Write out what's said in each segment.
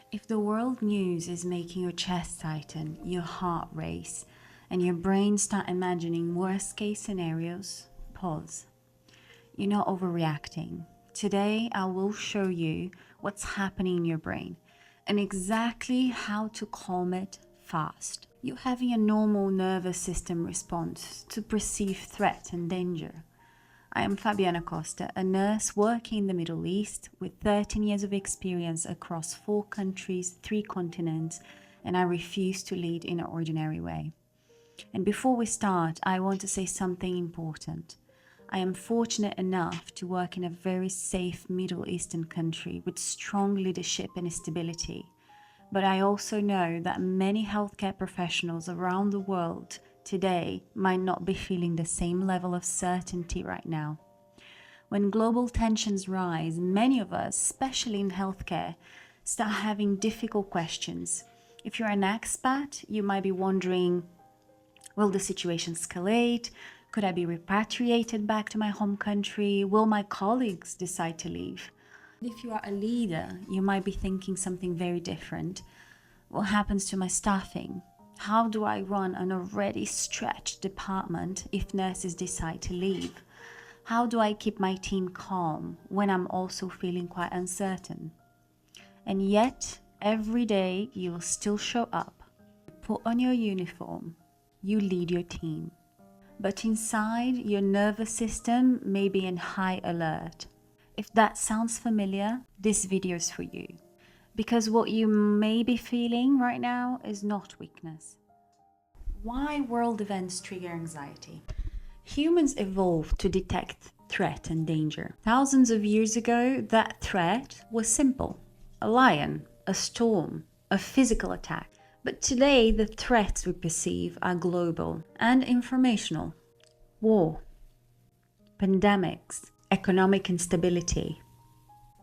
If the world news is making your chest tighten, your heart race, and your brain start imagining worst case scenarios, pause. You're not overreacting. Today, I will show you what's happening in your brain and exactly how to calm it fast. You're having a normal nervous system response to perceived threat and danger. I am Fabiana Costa, a nurse working in the Middle East with 13 years of experience across 4 countries, 3 continents, and I refuse to lead in an ordinary way. And before we start, I want to say something important. I am fortunate enough to work in a very safe Middle Eastern country with strong leadership and stability. But I also know that many healthcare professionals around the world today might not be feeling the same level of certainty right now. When global tensions rise, many of us, especially in healthcare, start having difficult questions. If you're an expat, you might be wondering, will the situation escalate? Could I be repatriated back to my home country? Will my colleagues decide to leave? If you are a leader, you might be thinking something very different. What happens to my staffing? How do I run an already stretched department if nurses decide to leave? How do I keep my team calm when I'm also feeling quite uncertain? And yet, every day you will still show up, put on your uniform, you lead your team. But inside, your nervous system may be in high alert. If that sounds familiar, this video is for you. Because what you may be feeling right now is not weakness. Why world events trigger anxiety? Humans evolved to detect threat and danger. Thousands of years ago, that threat was simple. A lion, a storm, a physical attack. But today, the threats we perceive are global and informational. War, pandemics, economic instability,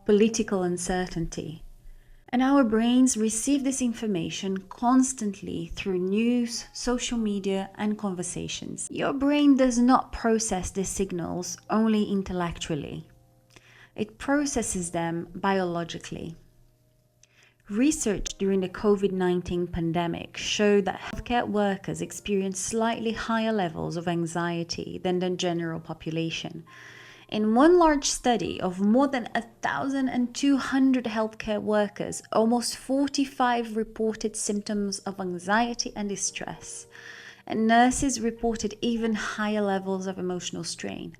political uncertainty. And our brains receive this information constantly through news, social media, and conversations. Your brain does not process these signals only intellectually. It processes them biologically. Research during the COVID-19 pandemic showed that healthcare workers experienced slightly higher levels of anxiety than the general population. In one large study of more than 1,200 healthcare workers, almost 45 reported symptoms of anxiety and distress, and nurses reported even higher levels of emotional strain.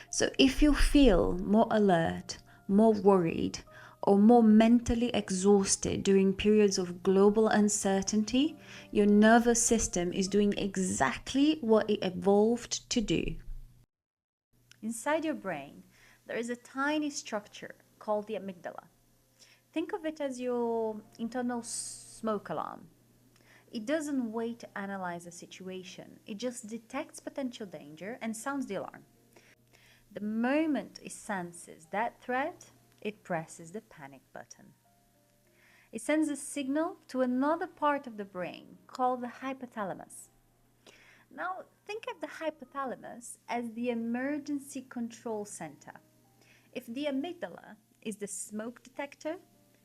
So if you feel more alert, more worried, or more mentally exhausted during periods of global uncertainty, your nervous system is doing exactly what it evolved to do. Inside your brain, there is a tiny structure called the amygdala. Think of it as your internal smoke alarm. It doesn't wait to analyze a situation. It just detects potential danger and sounds the alarm. The moment it senses that threat, it presses the panic button. It sends a signal to another part of the brain called the hypothalamus. Now, think of the hypothalamus as the emergency control center. If the amygdala is the smoke detector,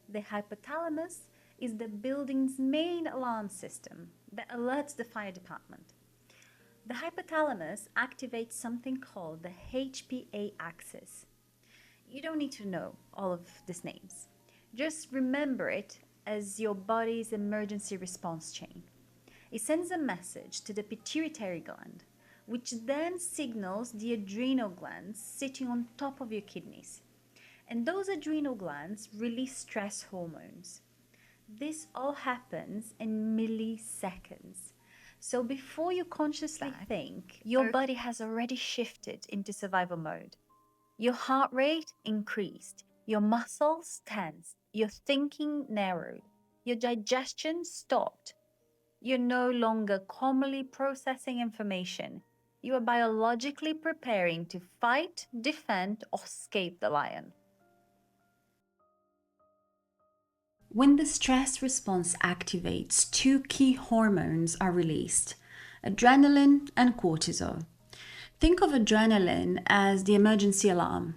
the hypothalamus is the building's main alarm system that alerts the fire department. The hypothalamus activates something called the HPA axis. You don't need to know all of these names. Just remember it as your body's emergency response chain. It sends a message to the pituitary gland, which then signals the adrenal glands sitting on top of your kidneys. And those adrenal glands release stress hormones. This all happens in milliseconds. So before you consciously think, your body has already shifted into survival mode. Your heart rate increased, your muscles tensed, your thinking narrowed, your digestion stopped. You're no longer calmly processing information. You are biologically preparing to fight, defend, or escape the lion. When the stress response activates, 2 key hormones are released: adrenaline and cortisol. Think of adrenaline as the emergency alarm.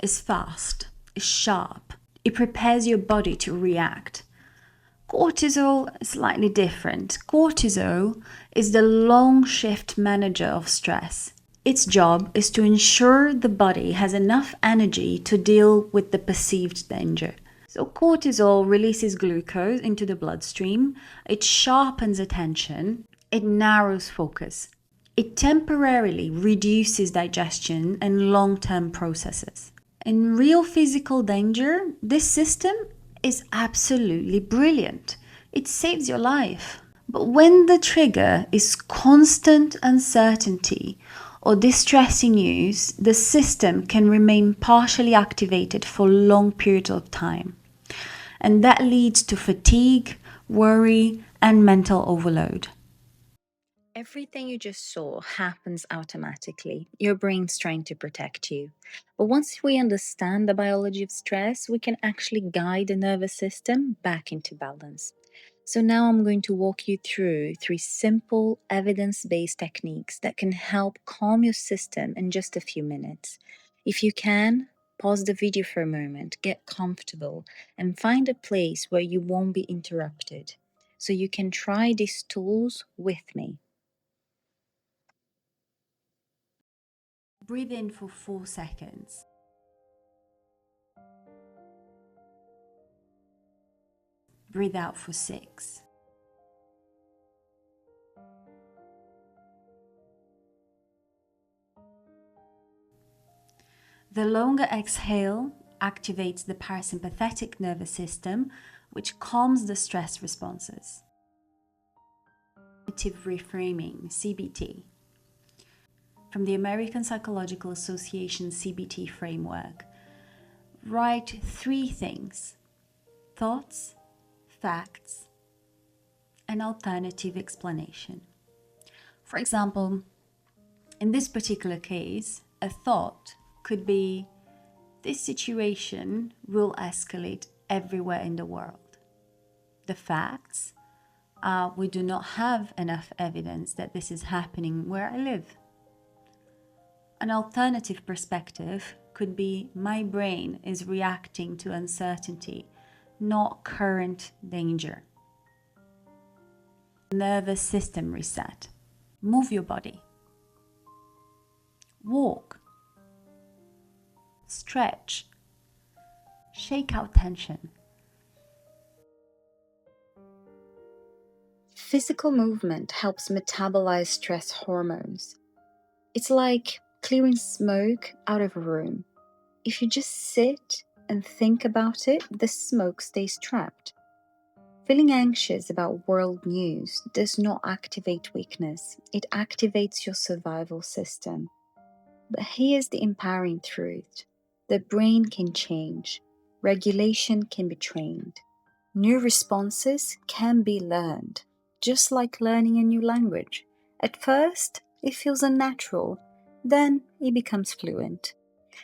It's fast, it's sharp, it prepares your body to react. Cortisol is slightly different. Cortisol is the long shift manager of stress. Its job is to ensure the body has enough energy to deal with the perceived danger. So cortisol releases glucose into the bloodstream, it sharpens attention, it narrows focus. It temporarily reduces digestion and long-term processes. In real physical danger, this system is absolutely brilliant. It saves your life. But when the trigger is constant uncertainty or distressing news, the system can remain partially activated for long periods of time. And that leads to fatigue, worry, and mental overload. Everything you just saw happens automatically. Your brain's trying to protect you. But once we understand the biology of stress, we can actually guide the nervous system back into balance. So now I'm going to walk you through 3 simple evidence-based techniques that can help calm your system in just a few minutes. If you can, pause the video for a moment, get comfortable, and find a place where you won't be interrupted. So you can try these tools with me. Breathe in for 4 seconds. Breathe out for 6. The longer exhale activates the parasympathetic nervous system, which calms the stress responses. Cognitive reframing, CBT. From the American Psychological Association CBT framework, write 3 things: thoughts, facts, and alternative explanation. For example, in this particular case, a thought could be, this situation will escalate everywhere in the world. The facts are, we do not have enough evidence that this is happening where I live. An alternative perspective could be, my brain is reacting to uncertainty, not current danger. Nervous system reset. Move your body. Walk. Stretch. Shake out tension. Physical movement helps metabolize stress hormones. It's like clearing smoke out of a room. If you just sit and think about it, the smoke stays trapped. Feeling anxious about world news does not activate weakness, it activates your survival system. But here's the empowering truth: the brain can change, regulation can be trained, new responses can be learned, just like learning a new language. At first, it feels unnatural, then it becomes fluent.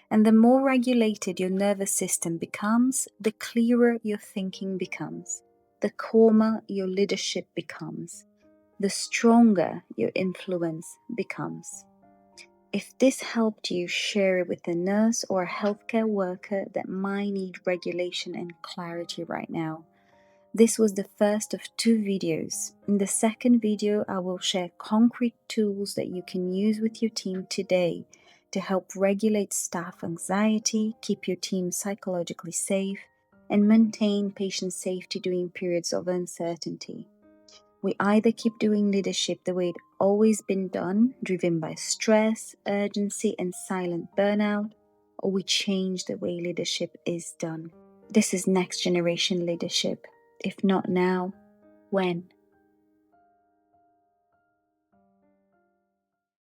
And the more regulated your nervous system becomes, the clearer your thinking becomes, the calmer your leadership becomes, the stronger your influence becomes. If this helped you, share it with a nurse or a healthcare worker that might need regulation and clarity right now. This was the first of 2 videos. In the second video, I will share concrete tools that you can use with your team today to help regulate staff anxiety, keep your team psychologically safe, and maintain patient safety during periods of uncertainty. We either keep doing leadership the way it's always been done, driven by stress, urgency, and silent burnout, or we change the way leadership is done. This is next generation leadership. If not now, when?